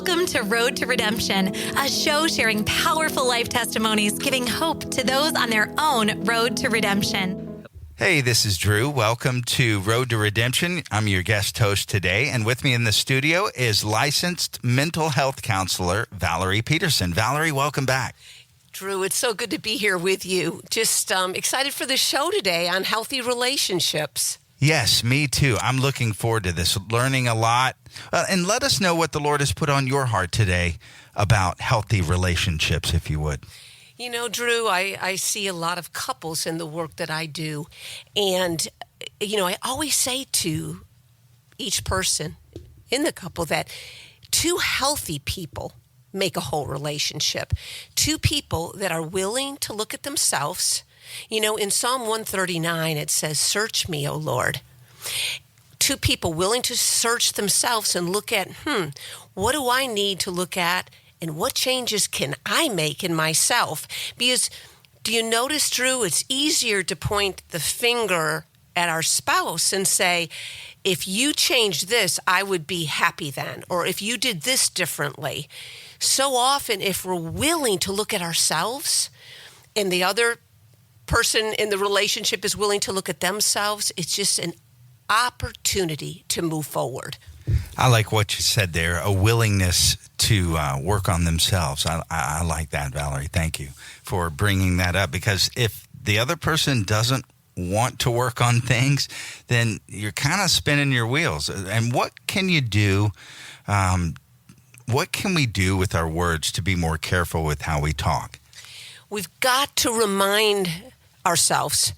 Welcome to Road to Redemption, a show sharing powerful life testimonies, giving hope to those on their own road to redemption. Hey, this is Drew. Welcome to Road to Redemption. I'm your guest host today, and with me in the studio is licensed mental health counselor Valerie Peterson. Valerie, welcome back. Drew, it's so good to be here with you. Just excited for the show today on healthy relationships. Yes, me too. I'm looking forward to this, learning a lot. And let us know what the Lord has put on your heart today about healthy relationships, if you would. You know, Drew, I see a lot of couples in the work that I do. And, I always say to each person in the couple that two healthy people make a whole relationship. Two people that are willing to look at themselves. In Psalm 139, it says, "Search me, O Lord." Two people willing to search themselves and look at, what do I need to look at and what changes can I make in myself? Because do you notice, Drew, it's easier to point the finger at our spouse and say, if you changed this, I would be happy then. Or if you did this differently. So often, if we're willing to look at ourselves and the other person in the relationship is willing to look at themselves, it's just an opportunity to move forward. I like what you said there, a willingness to work on themselves. I like that, Valerie. Thank you for bringing that up, because if the other person doesn't want to work on things, then you're kind of spinning your wheels. And what can you do? What can we do with our words to be more careful with how we talk? We've got to remind ourselves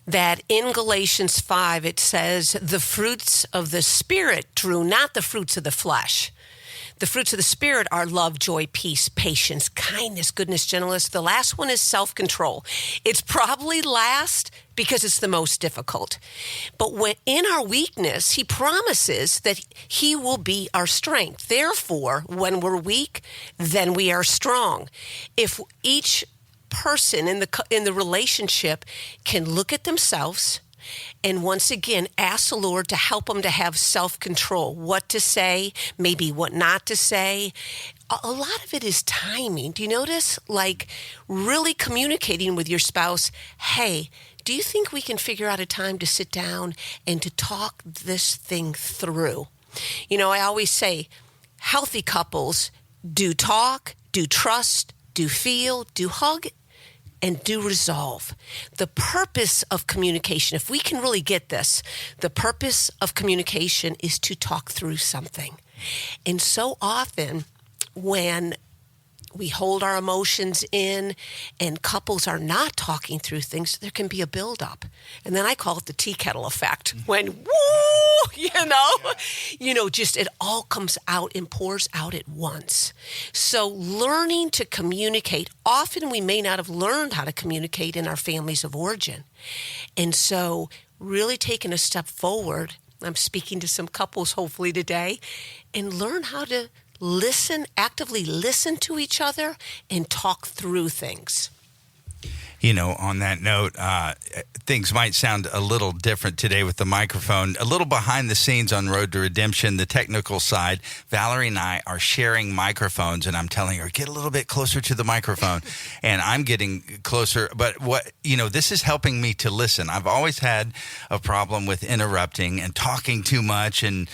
that in Galatians 5, it says the fruits of the Spirit, Drew, not the fruits of the flesh. The fruits of the Spirit are love, joy, peace, patience, kindness, goodness, gentleness. The last one is self-control. It's probably last because it's the most difficult. But when in our weakness, he promises that he will be our strength. Therefore, when we're weak, then we are strong. If each person in the relationship can look at themselves and once again ask the Lord to help them to have self-control, what to say, maybe what not to say. A lot of it is timing. Do you notice? Like really communicating with your spouse, hey, do you think we can figure out a time to sit down and to talk this thing through? I always say healthy couples do talk, do trust, do feel, do hug, and do resolve. The purpose of communication, if we can really get this, the purpose of communication is to talk through something. And so often when we hold our emotions in and couples are not talking through things, there can be a buildup. And then I call it the tea kettle effect. When, just it all comes out and pours out at once. So learning to communicate, often we may not have learned how to communicate in our families of origin. And so really taking a step forward, I'm speaking to some couples hopefully today, and learn how to actively listen to each other and talk through things. On that note, things might sound a little different today with the microphone. A little behind the scenes on Road to Redemption, the technical side. Valerie and I are sharing microphones, and I'm telling her, get a little bit closer to the microphone. And I'm getting closer. But this is helping me to listen. I've always had a problem with interrupting and talking too much and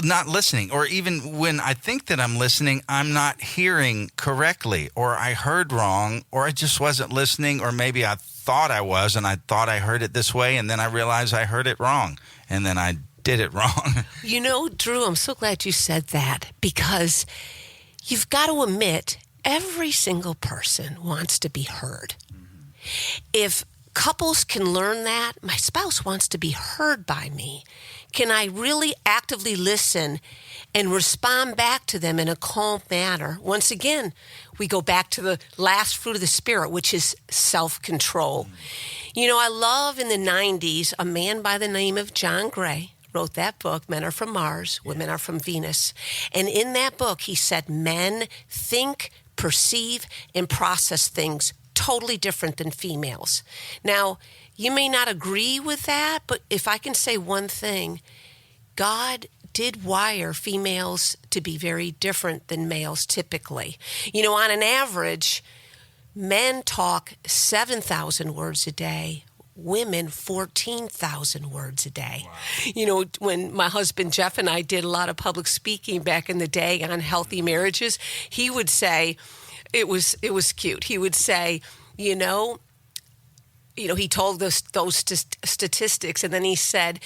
not listening. Or even when I think that I'm listening, I'm not hearing correctly, or I heard wrong, or I just wasn't listening. Or maybe I thought I was, and I thought I heard it this way, and then I realized I heard it wrong, and then I did it wrong. Drew, I'm so glad you said that, because you've got to admit, every single person wants to be heard. Mm-hmm. If couples can learn that, my spouse wants to be heard by me. Can I really actively listen and respond back to them in a calm manner? Once again, we go back to the last fruit of the Spirit, which is self-control. I love in the 90s, a man by the name of John Gray wrote that book, Men Are From Mars, Women Are From Venus. And in that book, he said men think, perceive, and process things totally different than females. Now, you may not agree with that, but if I can say one thing, God did wire females to be very different than males typically. On an average, men talk 7,000 words a day, women 14,000 words a day. Wow. When my husband Jeff and I did a lot of public speaking back in the day on healthy marriages, he would say, it was cute. He would say, he told us those statistics, and then he said,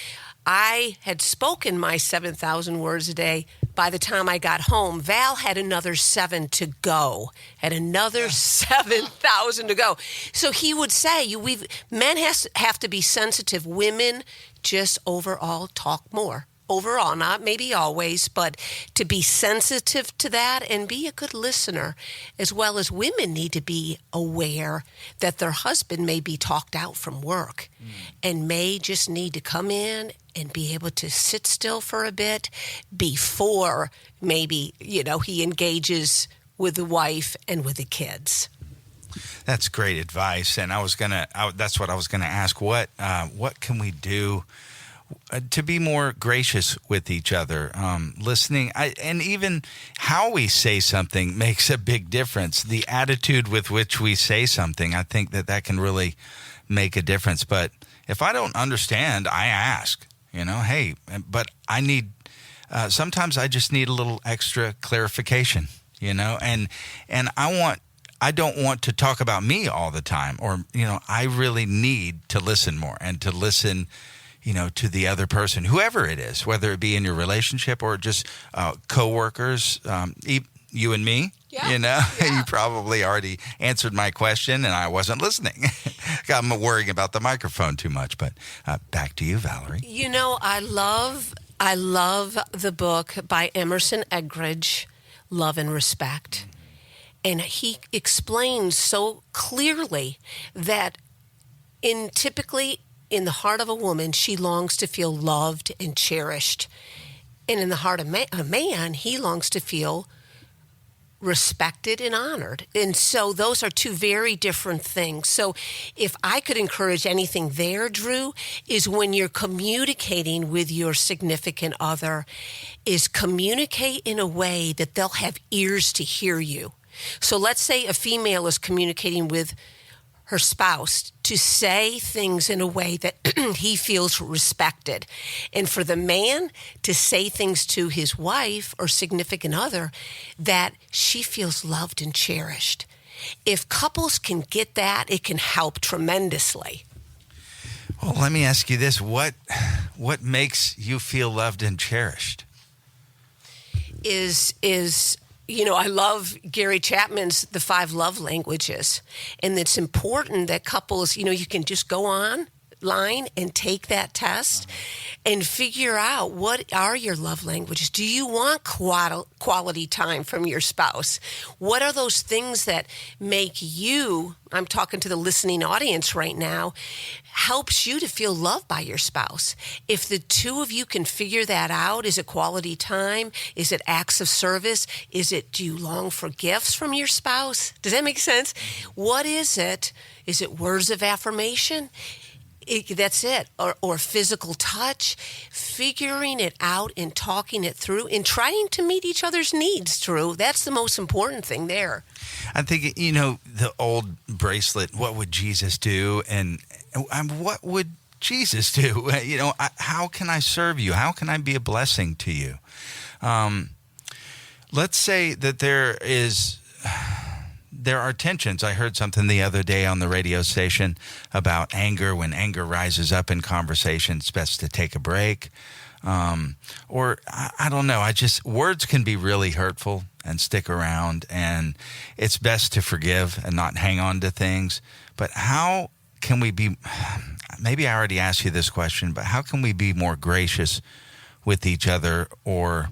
I had spoken my 7,000 words a day. By the time I got home, Val had another 7 to go. Had another 7,000 to go. So he would say, men have to be sensitive. Women just overall talk more. Overall, not maybe always, but to be sensitive to that and be a good listener, as well as women need to be aware that their husband may be talked out from work and may just need to come in and be able to sit still for a bit before maybe, he engages with the wife and with the kids. That's great advice. And that's what I was gonna ask. What can we do to be more gracious with each other, listening, and even how we say something makes a big difference. The attitude with which we say something, I think that can really make a difference. But if I don't understand, I ask, hey, but I need, sometimes I just need a little extra clarification, and I don't want to talk about me all the time, or, I really need to listen more and to listen to the other person, whoever it is, whether it be in your relationship or just coworkers, you and me. Yeah. You probably already answered my question and I wasn't listening. I'm worrying about the microphone too much, but back to you, Valerie. I love the book by Emerson Eggridge, Love and Respect. And he explains so clearly that typically in the heart of a woman, she longs to feel loved and cherished. And in the heart of a man, he longs to feel respected and honored. And so those are two very different things. So if I could encourage anything there, Drew, is when you're communicating with your significant other, is communicate in a way that they'll have ears to hear you. So let's say a female is communicating with her spouse, to say things in a way that he feels respected. And for the man to say things to his wife or significant other that she feels loved and cherished. If couples can get that, it can help tremendously. Well, let me ask you this. What makes you feel loved and cherished? I love Gary Chapman's The 5 Love Languages. And it's important that couples, you can just go online and take that test and figure out what are your love languages. Do you want quality time from your spouse? What are those things that make you, I'm talking to the listening audience right now, helps you to feel loved by your spouse? If the two of you can figure that out, is it quality time? Is it acts of service? Do you long for gifts from your spouse? Does that make sense? What is it? Is it words of affirmation? That's it. Or physical touch, figuring it out and talking it through and trying to meet each other's needs, Drew. That's the most important thing there. I think, the old bracelet, what would Jesus do? And what would Jesus do? How can I serve you? How can I be a blessing to you? Let's say that there are tensions. I heard something the other day on the radio station about anger. When anger rises up in conversation, it's best to take a break. Or I don't know. Words can be really hurtful and stick around, and it's best to forgive and not hang on to things. But how can we be, maybe I already asked you this question, but how can we be more gracious with each other, or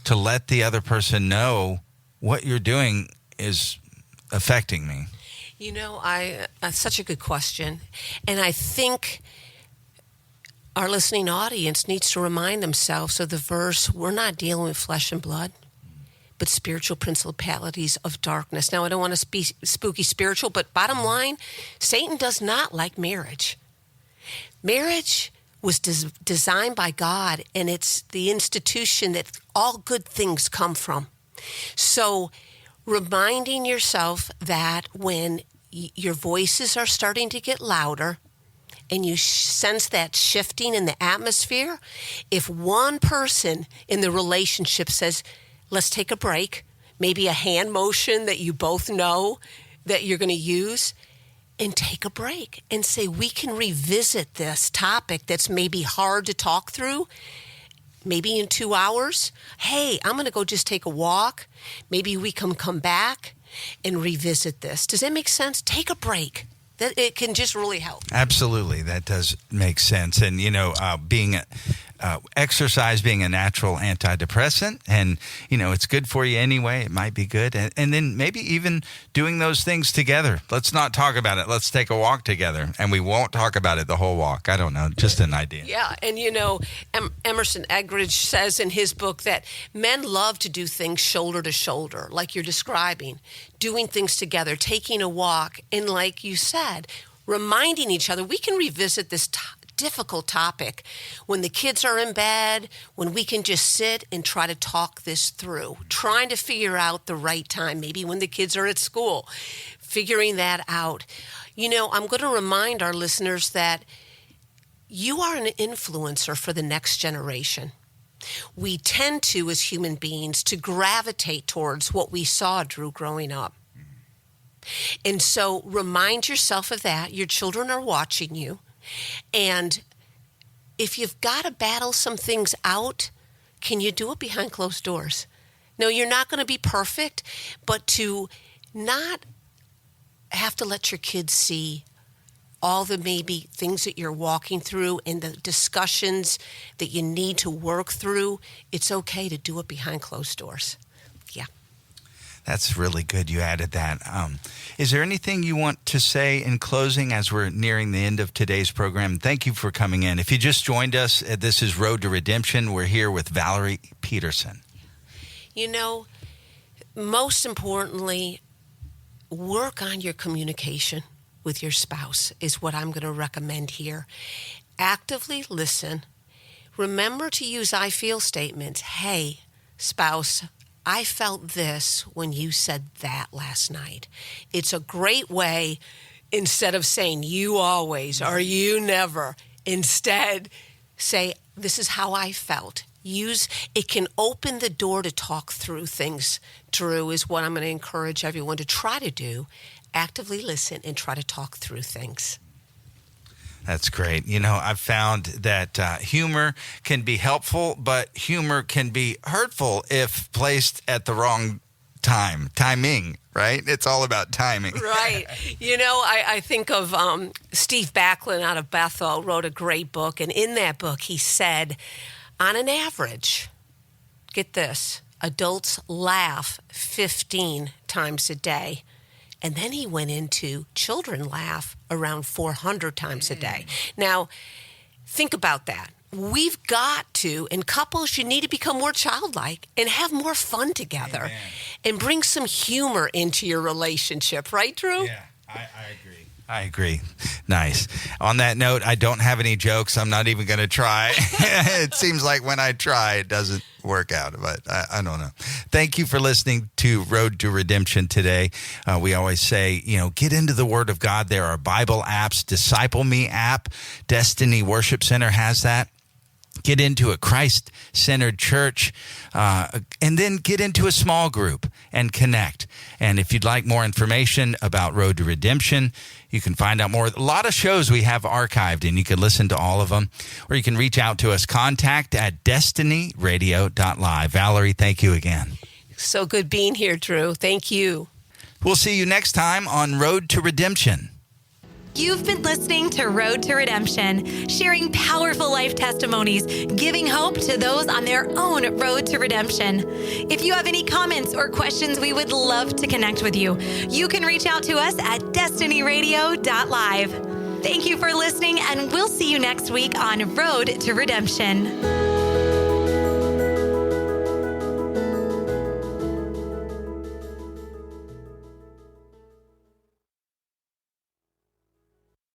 to let the other person know what you're doing is affecting me? That's such a good question. And I think our listening audience needs to remind themselves of the verse, we're not dealing with flesh and blood, but spiritual principalities of darkness. Now, I don't want to be spooky spiritual, but bottom line, Satan does not like marriage. Marriage was designed by God, and it's the institution that all good things come from. So reminding yourself that when your voices are starting to get louder and you sense that shifting in the atmosphere, if one person in the relationship says, let's take a break, maybe a hand motion that you both know that you're going to use, and take a break and say, we can revisit this topic that's maybe hard to talk through, maybe in 2 hours. Hey, I'm going to go just take a walk. Maybe we can come back and revisit this. Does that make sense? Take a break. It can just really help. Absolutely. That does make sense. And, exercise being a natural antidepressant, and, it's good for you anyway. It might be good. And then maybe even doing those things together. Let's not talk about it. Let's take a walk together. And we won't talk about it the whole walk. I don't know. Just an idea. Yeah. And, Emerson Eggridge says in his book that men love to do things shoulder to shoulder, like you're describing, doing things together, taking a walk. And like you said, reminding each other, we can revisit this difficult topic when the kids are in bed, when we can just sit and try to talk this through, trying to figure out the right time, maybe when the kids are at school, figuring that out. I'm going to remind our listeners that you are an influencer for the next generation. We tend to, as human beings, to gravitate towards what we saw, Drew, growing up. And so remind yourself of that. Your children are watching you. And if you've got to battle some things out, can you do it behind closed doors? No, you're not going to be perfect, but to not have to let your kids see all the maybe things that you're walking through and the discussions that you need to work through, it's okay to do it behind closed doors. Yeah. That's really good. You added that. Is there anything you want to say in closing as we're nearing the end of today's program? Thank you for coming in. If you just joined us, this is Road to Redemption. We're here with Valerie Peterson. Most importantly, work on your communication with your spouse is what I'm going to recommend here. Actively listen. Remember to use I feel statements. Hey, spouse, I felt this when you said that last night. It's a great way, instead of saying you always or you never, instead say, this is how I felt. It can open the door to talk through things, Drew, is what I'm going to encourage everyone to try to do. Actively listen and try to talk through things. That's great. I've found that humor can be helpful, but humor can be hurtful if placed at the wrong timing, right? It's all about timing. Right. I think of Steve Backlund out of Bethel wrote a great book, and in that book he said, on an average, get this, adults laugh 15 times a day. And then he went into children laugh around 400 times a day. Now, think about that. We've got to, in couples, you need to become more childlike and have more fun together. Amen. And bring some humor into your relationship. Right, Drew? Yeah, I agree. Nice. On that note, I don't have any jokes. I'm not even going to try. It seems like when I try, it doesn't work out, but I don't know. Thank you for listening to Road to Redemption today. We always say, get into the Word of God. There are Bible apps, Disciple Me app, Destiny Worship Center has that. Get into a Christ-centered church, and then get into a small group and connect. And if you'd like more information about Road to Redemption, you can find out more. A lot of shows we have archived, and you can listen to all of them. Or you can reach out to us, contact@destinyradio.live. Valerie, thank you again. So good being here, Drew. Thank you. We'll see you next time on Road to Redemption. You've been listening to Road to Redemption, sharing powerful life testimonies, giving hope to those on their own road to redemption. If you have any comments or questions, we would love to connect with you. You can reach out to us at destinyradio.live. Thank you for listening, and we'll see you next week on Road to Redemption.